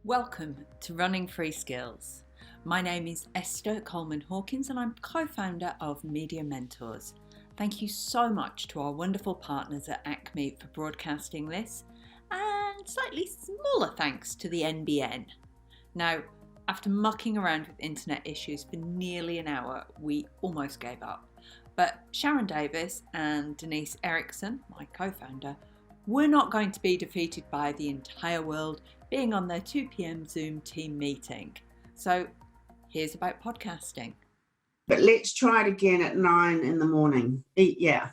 Welcome to Running Free Skills. My name is Esther Coleman Hawkins and I'm co-founder of Media Mentors. Thank you so much to our wonderful partners at ACMI for broadcasting this, and slightly smaller thanks to the NBN. Now, after mucking around with internet issues for nearly an hour, we almost gave up. But Sharon Davis and Denise Erickson, my co-founder, were not going to be defeated by the entire world being on their 2 p.m. Zoom team meeting. So here's about podcasting. But let's try it again at 9 in the morning. Yeah,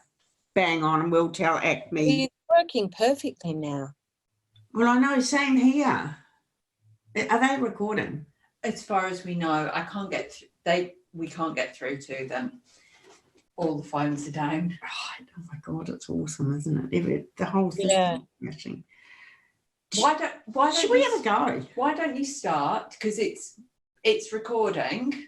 bang on, and we'll tell ACMI. It's working perfectly now. Well, I know, same here. Are they recording? As far as we know, we can't get through to them. All the phones are down. Right. Oh my God, it's awesome, isn't it? The whole system is smashing. Should we have a go? Why don't you start? Because it's recording.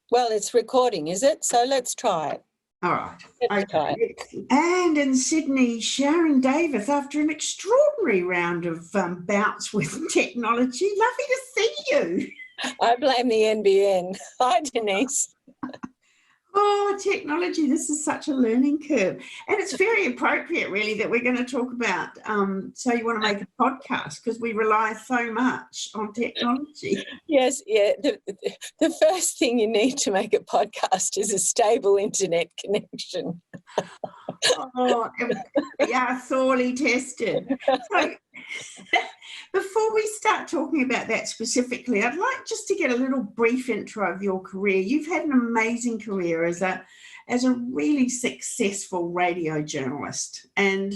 Well, it's recording, is it? So let's try it. All right. Let's try it. And in Sydney, Sharon Davis, after an extraordinary round of bouts with technology. Lovely to see you. I blame the NBN. Hi, Denise. Oh, technology, this is such a learning curve. And it's very appropriate, really, that we're going to talk about, so you want to make a podcast, because we rely so much on technology. Yes, yeah. The first thing you need to make a podcast is a stable internet connection. Oh, we are sorely tested. So, before we start talking about that specifically, I'd like just to get a little brief intro of your career. You've had an amazing career as a really successful radio journalist, and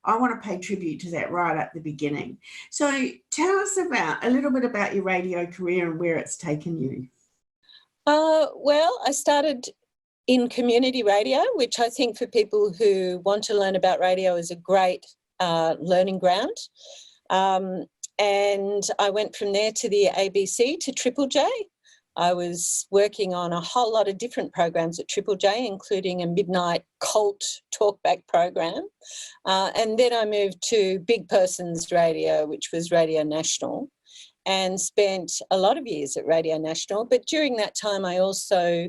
I want to pay tribute to that right at the beginning. So tell us a little bit about your radio career and where it's taken you. Well, I started in community radio, which I think for people who want to learn about radio is a great learning ground. And I went from there to the ABC to Triple J. I was working on a whole lot of different programs at Triple J, including a midnight cult talkback program. And then I moved to Big Person's Radio, which was Radio National, and spent a lot of years at Radio National. But during that time, I also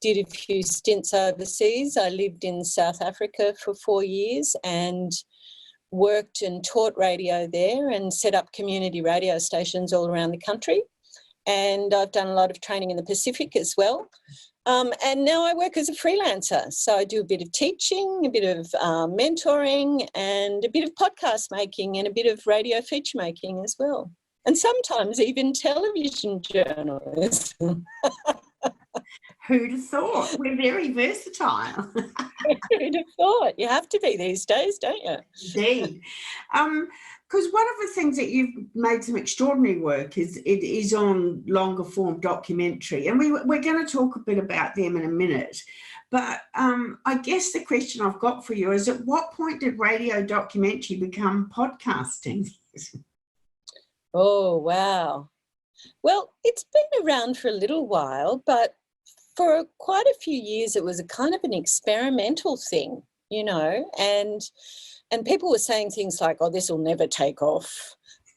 did a few stints overseas. I lived in South Africa for 4 years and worked and taught radio there and set up community radio stations all around the country. And I've done a lot of training in the Pacific as well. And now I work as a freelancer. So I do a bit of teaching, a bit of mentoring, and a bit of podcast making and a bit of radio feature making as well. And sometimes even television journalism. Who'd have thought? We're very versatile. Who'd have thought? You have to be these days, don't you? Indeed. Because one of the things that you've made some extraordinary work is on longer form documentary. And we're going to talk a bit about them in a minute. But I guess the question I've got for you is, at what point did radio documentary become podcasting? Oh, wow. Well, it's been around for a little while, but for quite a few years it was a kind of an experimental thing, you know, and people were saying things like, oh, this will never take off.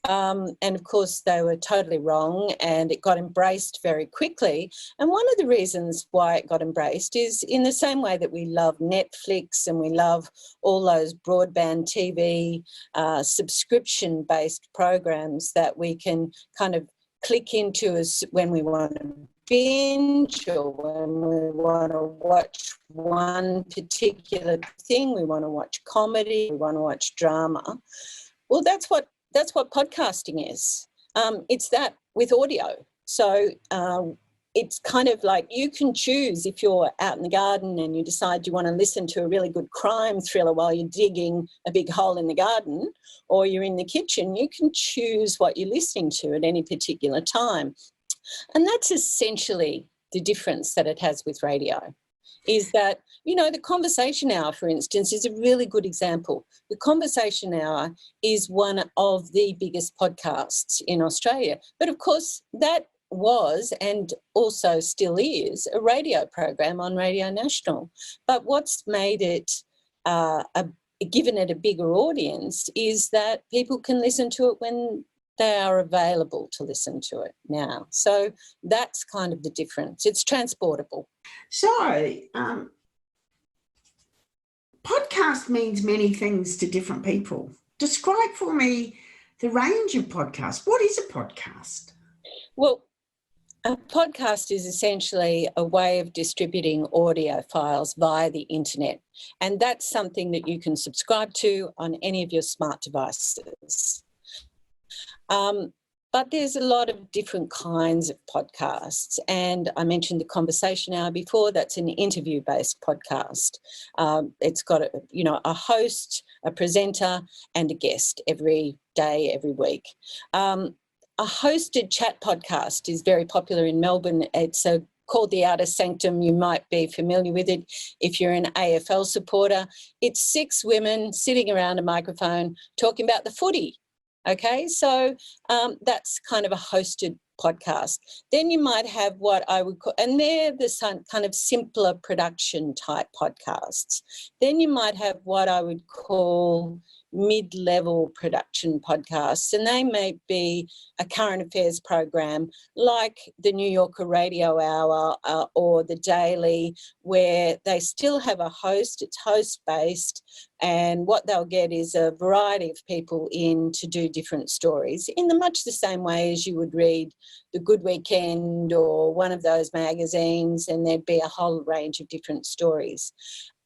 And of course they were totally wrong, and it got embraced very quickly. And one of the reasons why it got embraced is in the same way that we love Netflix and we love all those broadband TV subscription-based programs that we can kind of click into as when we want to binge or when we want to watch one particular thing. We want to watch comedy, we want to watch drama. Well, that's what podcasting is. It's that with audio. So it's kind of like you can choose, if you're out in the garden and you decide you want to listen to a really good crime thriller while you're digging a big hole in the garden, or you're in the kitchen, you can choose what you're listening to at any particular time. And that's essentially the difference that it has with radio, is that, you know, the Conversation Hour, for instance, is a really good example. The Conversation Hour is one of the biggest podcasts in Australia. But of course, that was and also still is a radio program on Radio National. But what's made it given it a bigger audience is that people can listen to it when they are available to listen to it now. So that's kind of the difference. It's transportable. So, podcast means many things to different people. Describe for me the range of podcasts. What is a podcast? Well, a podcast is essentially a way of distributing audio files via the internet, and that's something that you can subscribe to on any of your smart devices. But there's a lot of different kinds of podcasts, and I mentioned the Conversation Hour before. That's an interview-based podcast. It's got a host, a presenter, and a guest every day, every week. A hosted chat podcast is very popular in Melbourne. It's called The Outer Sanctum. You might be familiar with it if you're an AFL supporter. It's 6 women sitting around a microphone talking about the footy. Okay, so that's kind of a hosted podcast. Then you might have what I would call, and they're the kind of simpler production type podcasts. Then you might have what I would call mid-level production podcasts, and they may be a current affairs program like the New Yorker Radio Hour or the Daily, where they still have a host. It's host-based, and what they'll get is a variety of people in to do different stories in much the same way as you would read The Good Weekend or one of those magazines, and there'd be a whole range of different stories.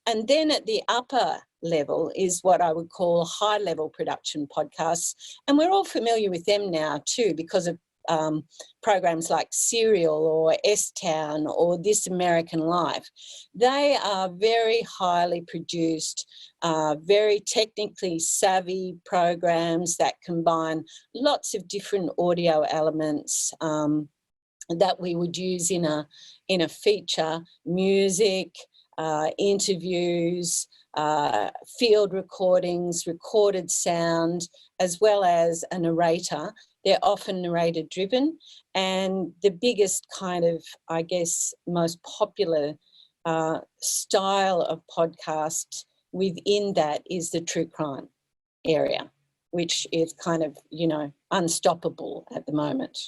And then at the upper level is what I would call high-level production podcasts. And we're all familiar with them now too because of programs like Serial or S-Town or This American Life. They are very highly produced, very technically savvy programs that combine lots of different audio elements that we would use in a feature: music, interviews, field recordings, recorded sound, as well as a narrator. They're often narrator driven, and the biggest kind of, I guess, most popular style of podcast within that is the true crime area, which is kind of, unstoppable at the moment.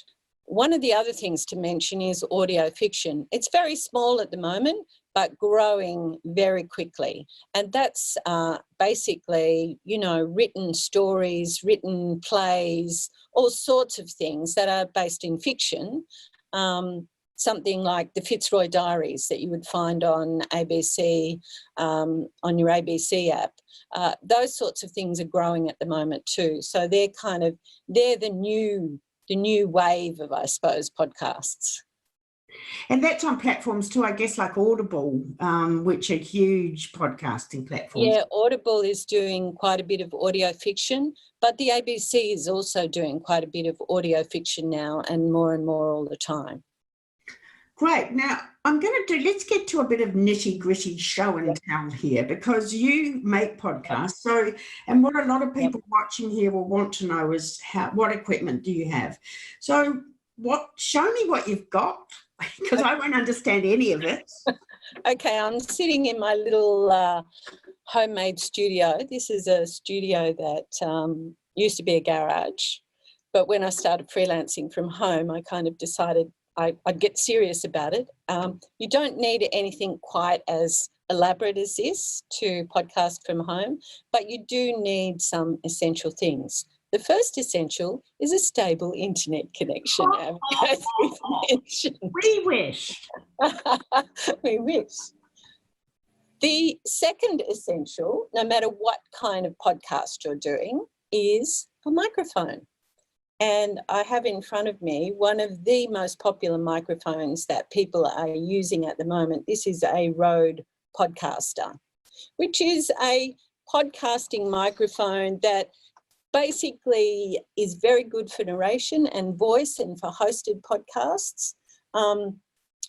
One of the other things to mention is audio fiction. It's very small at the moment, but growing very quickly. And that's basically, written stories, written plays, all sorts of things that are based in fiction. Something like the Fitzroy Diaries that you would find on ABC, on your ABC app. Those sorts of things are growing at the moment too. So they're the new wave of, I suppose, podcasts. And that's on platforms too, I guess, like Audible, which are huge podcasting platforms. Yeah, Audible is doing quite a bit of audio fiction, but the ABC is also doing quite a bit of audio fiction now, and more all the time. Great. Now, let's get to a bit of nitty-gritty show and tell here, because you make podcasts. So, and what a lot of people watching here will want to know is what equipment do you have? So show me what you've got, because I won't understand any of it. Okay, I'm sitting in my little homemade studio. This is a studio that used to be a garage, but when I started freelancing from home, I kind of decided I'd get serious about it. You don't need anything quite as elaborate as this to podcast from home, but you do need some essential things. The first essential is a stable internet connection. As we've mentioned. We wish. We wish. The second essential, no matter what kind of podcast you're doing, is a microphone. And I have in front of me one of the most popular microphones that people are using at the moment. This is a Rode Podcaster, which is a podcasting microphone that basically is very good for narration and voice and for hosted podcasts.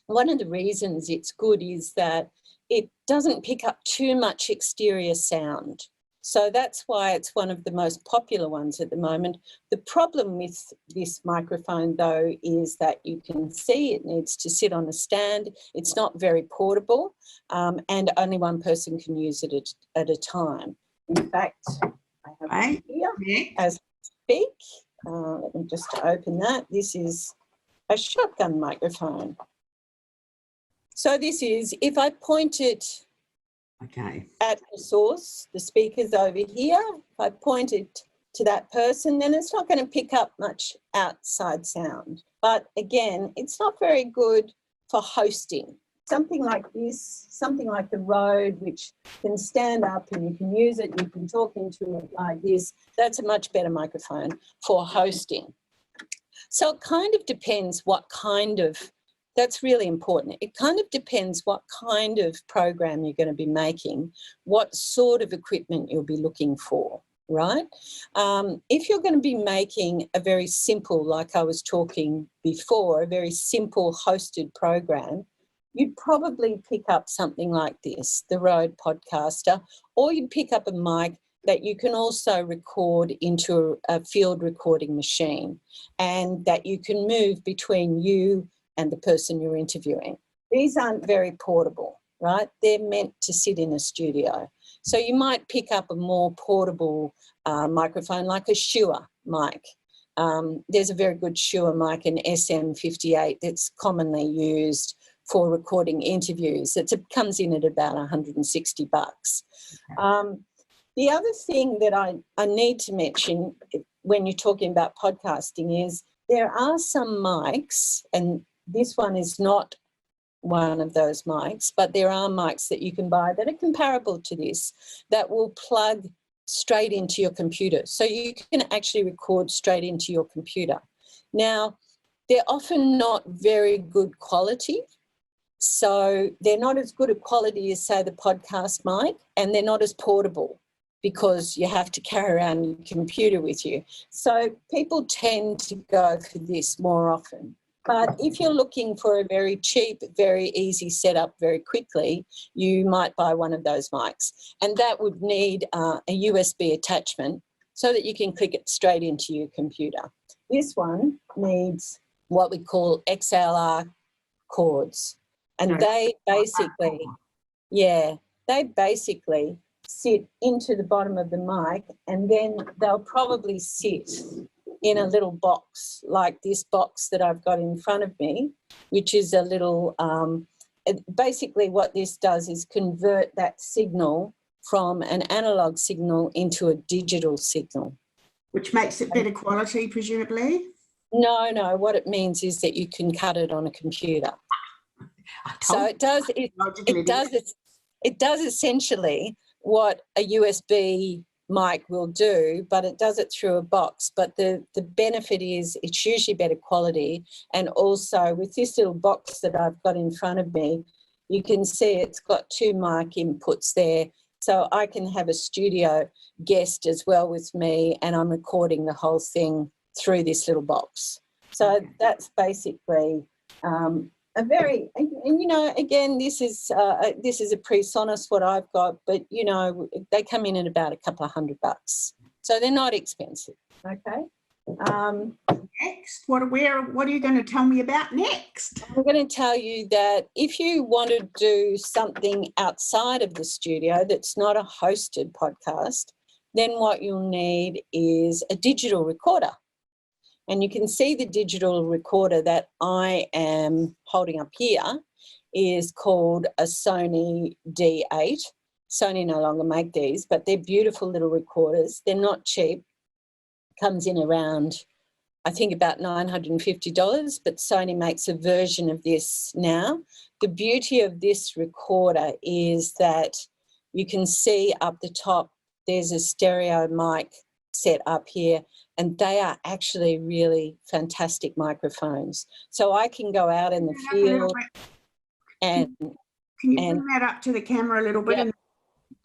One of the reasons it's good is that it doesn't pick up too much exterior sound. So that's why it's one of the most popular ones at the moment. The problem with this microphone, though, is that you can see it needs to sit on a stand. It's not very portable, and only one person can use it at a time. In fact, I have it here as I speak. let me just open that. This is a shotgun microphone. So this is, if I point it at the source, the speaker's over here, if I point it to that person, then it's not going to pick up much outside sound. But again, it's not very good for hosting. Something like this, something like the Rode, which can stand up and you can use it, you can talk into it like this, that's a much better microphone for hosting. So it kind of depends what kind of, that's really important. It kind of depends what kind of program you're going to be making, what sort of equipment you'll be looking for, right? If you're going to be making a very simple, like I was talking before, a very simple hosted program, you'd probably pick up something like this, the Rode Podcaster, or you'd pick up a mic that you can also record into a field recording machine and that you can move between you and the person you're interviewing. These aren't very portable, right? They're meant to sit in a studio. So you might pick up a more portable microphone like a Shure mic. There's a very good Shure mic, an SM58, that's commonly used for recording interviews. It comes in at about $160. The other thing that I need to mention when you're talking about podcasting is there are some mics, and this one is not one of those mics, but there are mics that you can buy that are comparable to this that will plug straight into your computer. So you can actually record straight into your computer. Now, they're often not very good quality. So they're not as good a quality as, say, the podcast mic, and they're not as portable because you have to carry around your computer with you. So people tend to go for this more often. But if you're looking for a very cheap, very easy setup very quickly, you might buy one of those mics. And that would need a USB attachment so that you can click it straight into your computer. This one needs what we call XLR cords. And they basically, they basically sit into the bottom of the mic, and then they'll probably sit in a little box like this box that I've got in front of me, which is a little, basically what this does is convert that signal from an analog signal into a digital signal. Which makes it better quality, presumably? No, what it means is that you can cut it on a computer. So it does essentially what a USB mic will do, but it does it through a box. But the benefit is it's usually better quality. And also with this little box that I've got in front of me, you can see it's got 2 mic inputs there. So I can have a studio guest as well with me, and I'm recording the whole thing through this little box. So that's basically a very, and you know, again, this is a PreSonus what I've got, but you know, they come in at about a couple of $100, so they're not expensive. Okay. Next, what are you going to tell me about next? I'm going to tell you that if you want to do something outside of the studio that's not a hosted podcast, then what you'll need is a digital recorder. And you can see the digital recorder that I am holding up here is called a Sony D8. Sony no longer make these, but they're beautiful little recorders. They're not cheap. Comes in around, I think, about $950, but Sony makes a version of this now. The beauty of this recorder is that you can see up the top, there's a stereo mic set up here, and they are actually really fantastic microphones. So I can go out in the field and... Can you bring that up to the camera a little bit and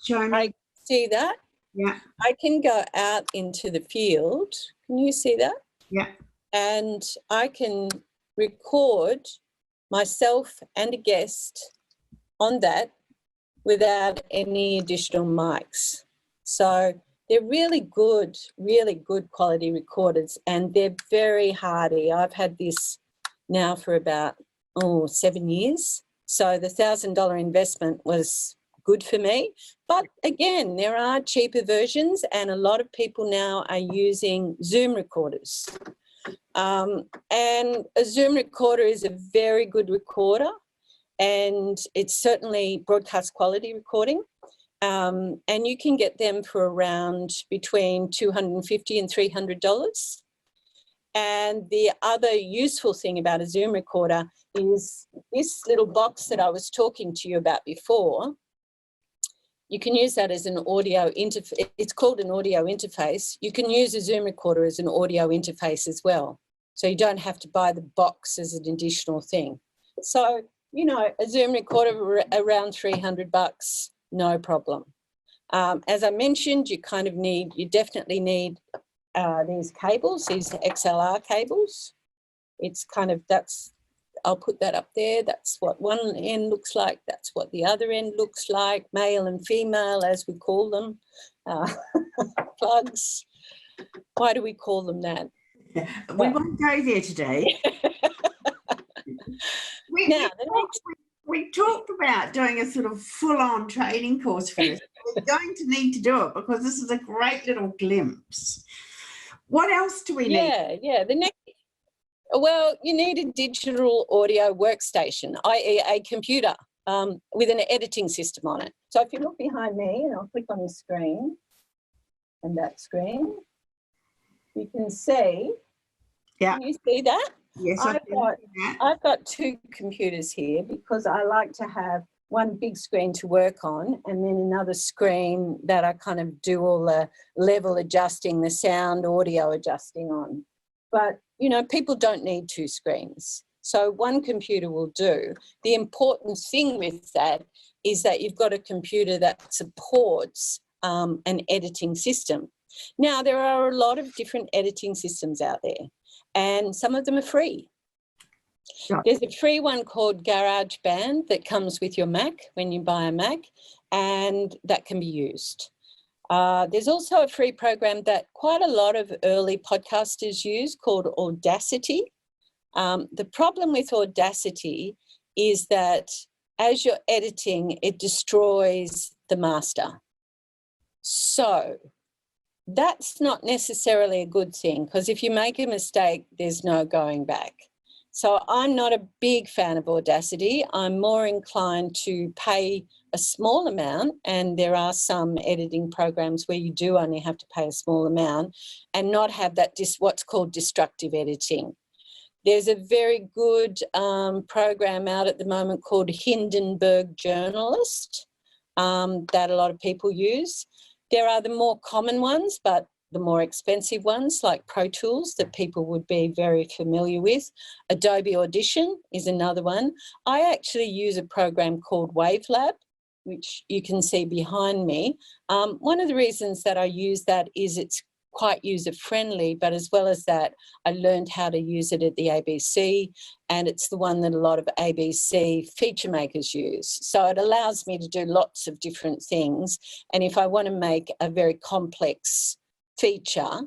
show me? I see that? Yeah. I can go out into the field. Can you see that? Yeah. And I can record myself and a guest on that without any additional mics. So they're really good quality recorders, and they're very hardy. I've had this now for about 7 years. So the $1,000 investment was good for me. But again, there are cheaper versions, and a lot of people now are using Zoom recorders. And a Zoom recorder is a very good recorder, and it's certainly broadcast quality recording. And you can get them for around between $250 and $300. And the other useful thing about a Zoom recorder is this little box that I was talking to you about before. You can use that as an audio interface. It's called an audio interface. You can use a Zoom recorder as an audio interface as well. So you don't have to buy the box as an additional thing. So, you know, a Zoom recorder around $300, no problem. As I mentioned, you definitely need these cables, these XLR cables. It's kind of, I'll put that up there. That's what one end looks like. That's what the other end looks like, male and female, as we call them. Plugs. Why do we call them that? We won't go there today. We talked about doing a sort of full-on training course for this. We're going to need to do it because this is a great little glimpse. What else do we need? Yeah. Well, you need a digital audio workstation, i.e. a computer with an editing system on it. So if you look behind me, and I'll click on the screen, and that screen, you can see. Yeah. Can you see that? Yes, I've got two computers here because I like to have one big screen to work on and then another screen that I kind of do all the level adjusting, the sound, audio adjusting on. But, you know, people don't need two screens. So one computer will do. The important thing with that is that you've got a computer that supports an editing system. Now, there are a lot of different editing systems out there, and some of them are free. Right. There's a free one called GarageBand that comes with your Mac when you buy a Mac, and that can be used. There's also a free program that quite a lot of early podcasters use called Audacity. The problem with Audacity is that as you're editing, it destroys the master. So that's not necessarily a good thing, because if you make a mistake, there's no going back. So I'm not a big fan of Audacity. I'm more inclined to pay a small amount, and there are some editing programs where you do only have to pay a small amount and not have that what's called destructive editing. There's a very good program out at the moment called Hindenburg Journalist that a lot of people use. There are the more common ones, but the more expensive ones like Pro Tools that people would be very familiar with. Adobe Audition is another one. I actually use a program called WaveLab, which you can see behind me. One of the reasons that I use that is it's quite user-friendly, but as well as that, I learned how to use it at the ABC, and it's the one that a lot of ABC feature makers use. So it allows me to do lots of different things, and if I want to make a very complex feature,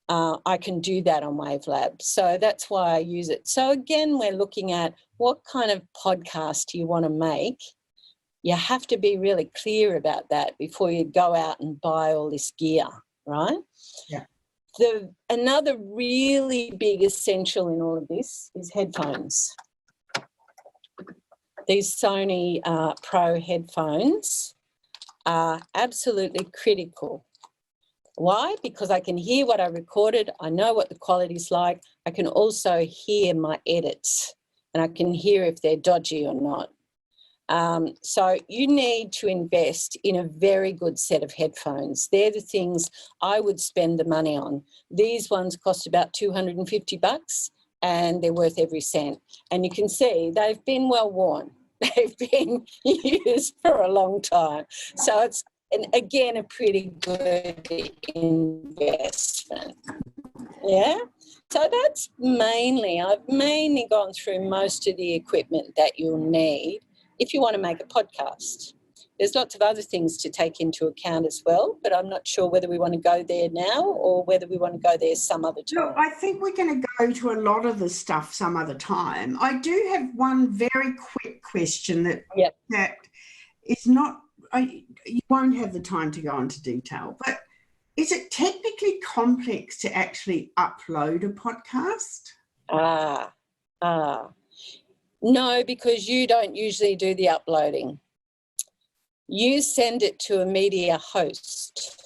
I can do that on WaveLab. So that's why I use it. So again, we're looking at what kind of podcast do you want to make. You have to be really clear about that before you go out and buy all this gear, right? Yeah. Another really big essential in all of this is headphones. These Sony Pro headphones are absolutely critical. Why? Because I can hear what I recorded. I know what the quality's like. I can also hear my edits, and I can hear if they're dodgy or not. So you need to invest in a very good set of headphones. They're the things I would spend the money on. These ones cost about $250 and they're worth every cent. And you can see they've been well worn. They've been used for a long time. So it's, and again, a pretty good investment. Yeah. So that's I've mainly gone through most of the equipment that you'll need if you want to make a podcast. There's lots of other things to take into account as well, but I'm not sure whether we want to go there now or whether we want to go there some other time. Look, I think we're going to go to a lot of the stuff some other time. I do have one very quick question that is not you won't have the time to go into detail, but is it technically complex to actually upload a podcast? No, because you don't usually do the uploading. You send it to a media host.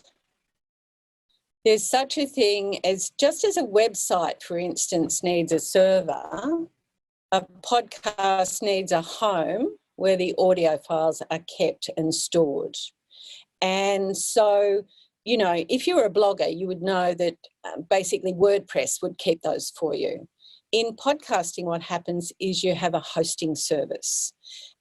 There's such a thing as, just as a website, for instance, needs a server, a podcast needs a home where the audio files are kept and stored. And so, you know, if you're a blogger, you would know that basically WordPress would keep those for you. In podcasting, what happens is you have a hosting service,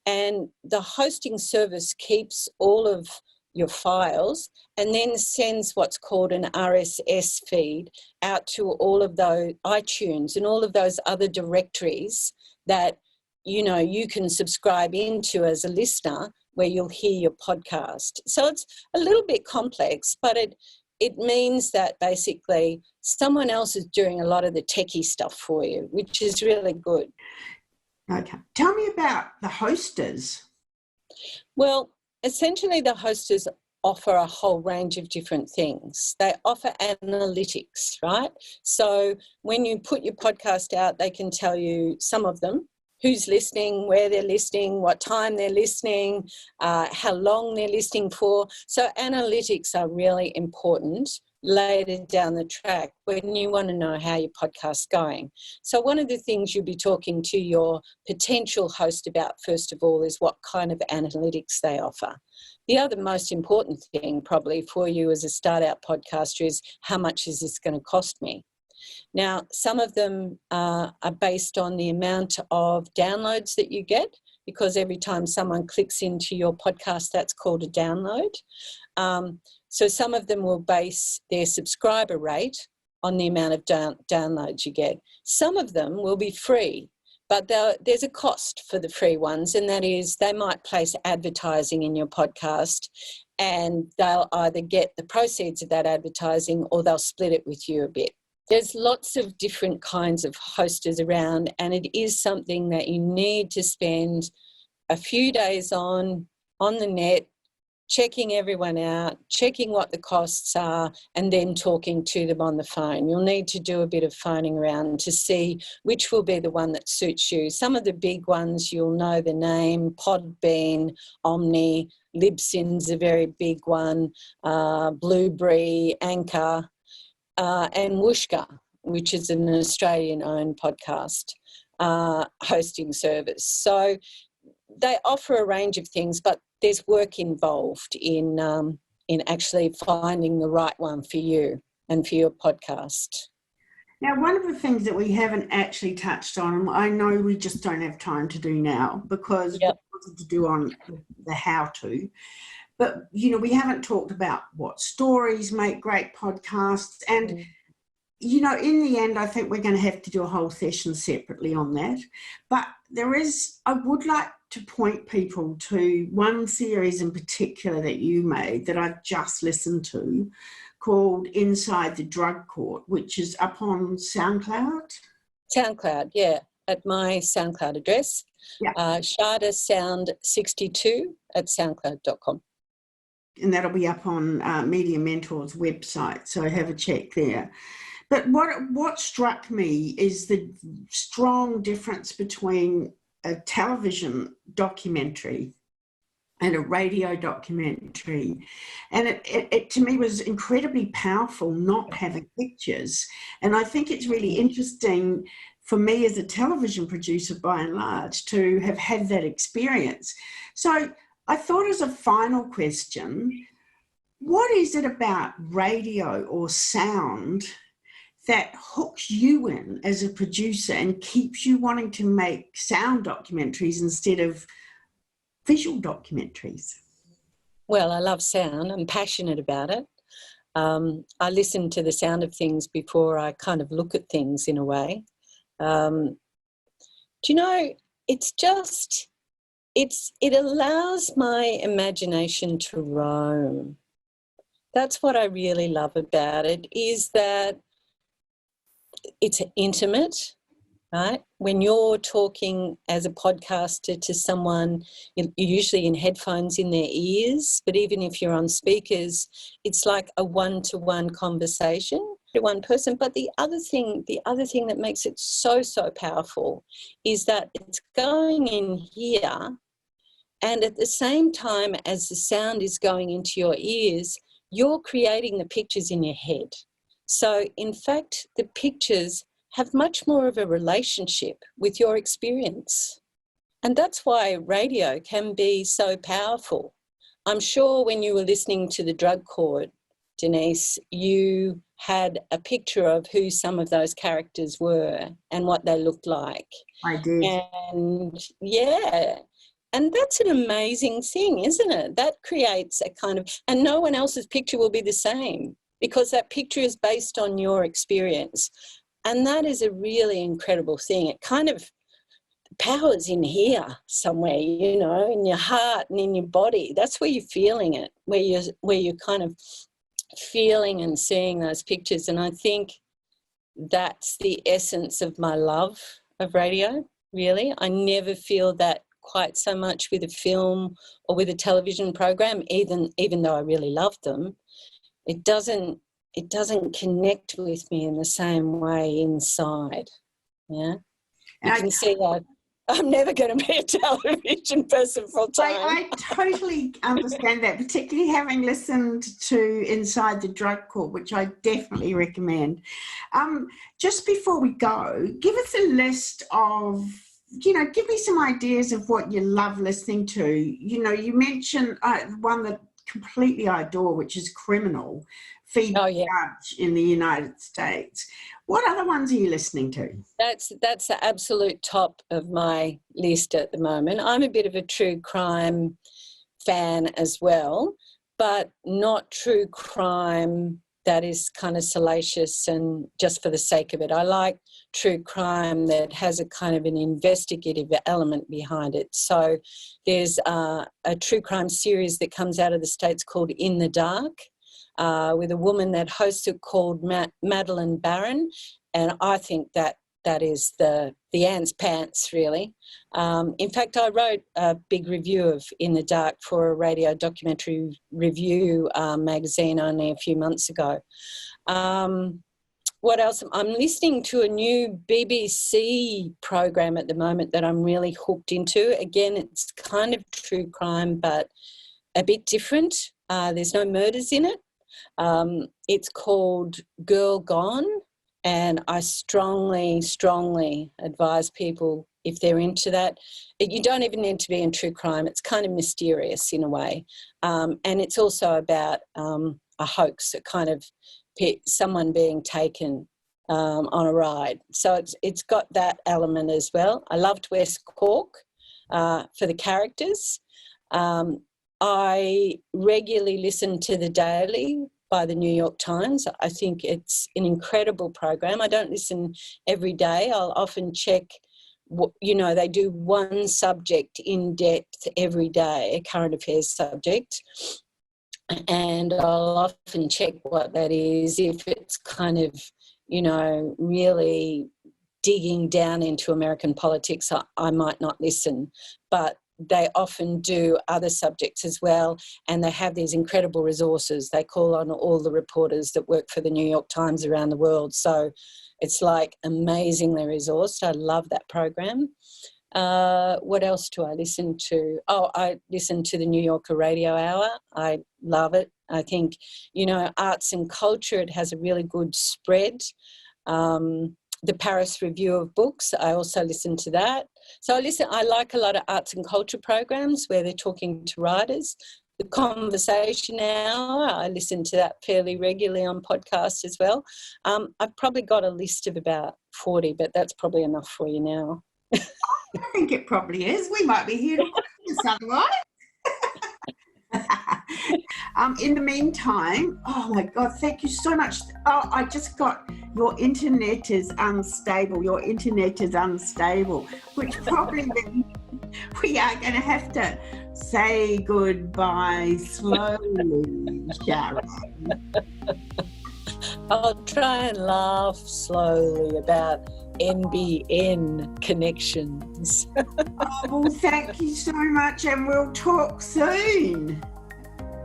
and the hosting service keeps all of your files and then sends what's called an RSS feed out to all of those iTunes and all of those other directories that, you know, you can subscribe into as a listener, where you'll hear your podcast. So it's a little bit complex, but it means that basically someone else is doing a lot of the techie stuff for you, which is really good. Okay. Tell me about the hosters. Well, essentially the hosters offer a whole range of different things. They offer analytics, right? So when you put your podcast out, they can tell you, some of them, who's listening, where they're listening, what time they're listening, how long they're listening for. So analytics are really important later down the track when you want to know how your podcast's going. So one of the things you'll be talking to your potential host about, first of all, is what kind of analytics they offer. The other most important thing probably for you as a start-out podcaster is, how much is this going to cost me? Now, some of them are based on the amount of downloads that you get, because every time someone clicks into your podcast, that's called a download. So some of them will base their subscriber rate on the amount of downloads you get. Some of them will be free, but there's a cost for the free ones, and that is they might place advertising in your podcast, and they'll either get the proceeds of that advertising or they'll split it with you a bit. There's lots of different kinds of hosters around, and it is something that you need to spend a few days on the net, checking everyone out, checking what the costs are, and then talking to them on the phone. You'll need to do a bit of phoning around to see which will be the one that suits you. Some of the big ones, you'll know the name: Podbean, Omni, Libsyn's a very big one, Blueberry, Anchor, and Whooshka, which is an Australian-owned podcast hosting service. So they offer a range of things, but there's work involved in actually finding the right one for you and for your podcast. Now, one of the things that we haven't actually touched on, and I know we just don't have time to do now because we wanted to do on the how-to, but, you know, we haven't talked about what stories make great podcasts. And, you know, in the end, I think we're going to have to do a whole session separately on that. But I would like to point people to one series in particular that you made that I've just listened to, called Inside the Drug Court, which is up on SoundCloud. SoundCloud, yeah, at my SoundCloud address, ShardaSound62 at soundcloud.com. And that'll be up on Media Mentors website, so have a check there. But what struck me is the strong difference between a television documentary and a radio documentary. And it to me was incredibly powerful not having pictures. And I think it's really interesting for me as a television producer, by and large, to have had that experience. So I thought, as a final question, what is it about radio or sound that hooks you in as a producer and keeps you wanting to make sound documentaries instead of visual documentaries? Well, I love sound. I'm passionate about it. I listen to the sound of things before I kind of look at things in a way. Do you know, it allows my imagination to roam. That's what I really love about it, is that it's intimate. right? When you're talking as a podcaster to someone, you're usually in headphones in their ears, but even if you're on speakers, it's like a one-to-one conversation to one person. But the other thing that makes it so powerful is that it's going in here, and at the same time as the sound is going into your ears, you're creating the pictures in your head. So in fact, the pictures have much more of a relationship with your experience. And that's why radio can be so powerful. I'm sure when you were listening to the Drug Court, Denise, you had a picture of who some of those characters were and what they looked like. I did. And yeah, and that's an amazing thing, isn't it? That creates a kind of, and no one else's picture will be the same because that picture is based on your experience. And that is a really incredible thing. It kind of, the power's in here somewhere, you know, in your heart and in your body. That's where you're feeling it, where you're kind of feeling and seeing those pictures. And I think that's the essence of my love of radio, really. I never feel that quite so much with a film or with a television program, even though I really love them. It doesn't connect with me in the same way inside. Yeah. You can see that I'm never going to be a television person full time. I totally understand that, particularly having listened to Inside the Drug Court, which I definitely recommend. Just before we go, give us a list of, give me some ideas of what you love listening to. You mentioned one that completely I adore, which is Criminal, Feed the Judge in the United States. What other ones are you listening to? That's the absolute top of my list at the moment. I'm a bit of a true crime fan as well, but not true crime that is kind of salacious and just for the sake of it. I like true crime that has a kind of an investigative element behind it. So there's a true crime series that comes out of the States called In the Dark, with a woman that hosts it called Madeline Barron. And I think that is the ant's pants, really. In fact, I wrote a big review of In the Dark for a radio documentary review magazine only a few months ago. What else? I'm listening to a new BBC program at the moment that I'm really hooked into. Again, it's kind of true crime, but a bit different. There's no murders in it. It's called Girl Gone. And I strongly, strongly advise people, if they're into that, you don't even need to be in true crime. It's kind of mysterious in a way. And it's also about a hoax, a kind of someone being taken on a ride. So it's got that element as well. I loved West Cork for the characters. I regularly listen to The Daily by the New York Times. I think it's an incredible program. I don't listen every day. I'll often check, they do one subject in depth every day, a current affairs subject. And I'll often check what that is. If it's kind of, really digging down into American politics, I might not listen. But they often do other subjects as well, and they have these incredible resources. They call on all the reporters that work for the New York Times around the world. So it's like amazingly resourced. I love that program. What else do I listen to? Oh, I listen to the New Yorker Radio Hour. I love it. I think, arts and culture, it has a really good spread. The Paris Review of Books, I also listen to that. So I like a lot of arts and culture programs where they're talking to writers. The Conversation Hour, I listen to that fairly regularly on podcasts as well. I've probably got a list of about 40, but that's probably enough for you now. I think it probably is. We might be here to watch this otherwise. In the meantime, oh my God, thank you so much. Oh, I just got your internet is unstable. Your internet is unstable, which probably means we are going to have to say goodbye slowly, Sharon. I'll try and laugh slowly about NBN connections. Oh, well, thank you so much, and we'll talk soon.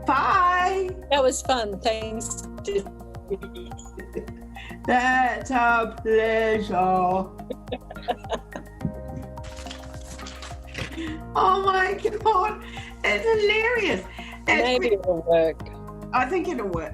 Bye. That was fun. Thanks. That's a pleasure. Oh my God, it's hilarious. Maybe it'll work. I think it'll work.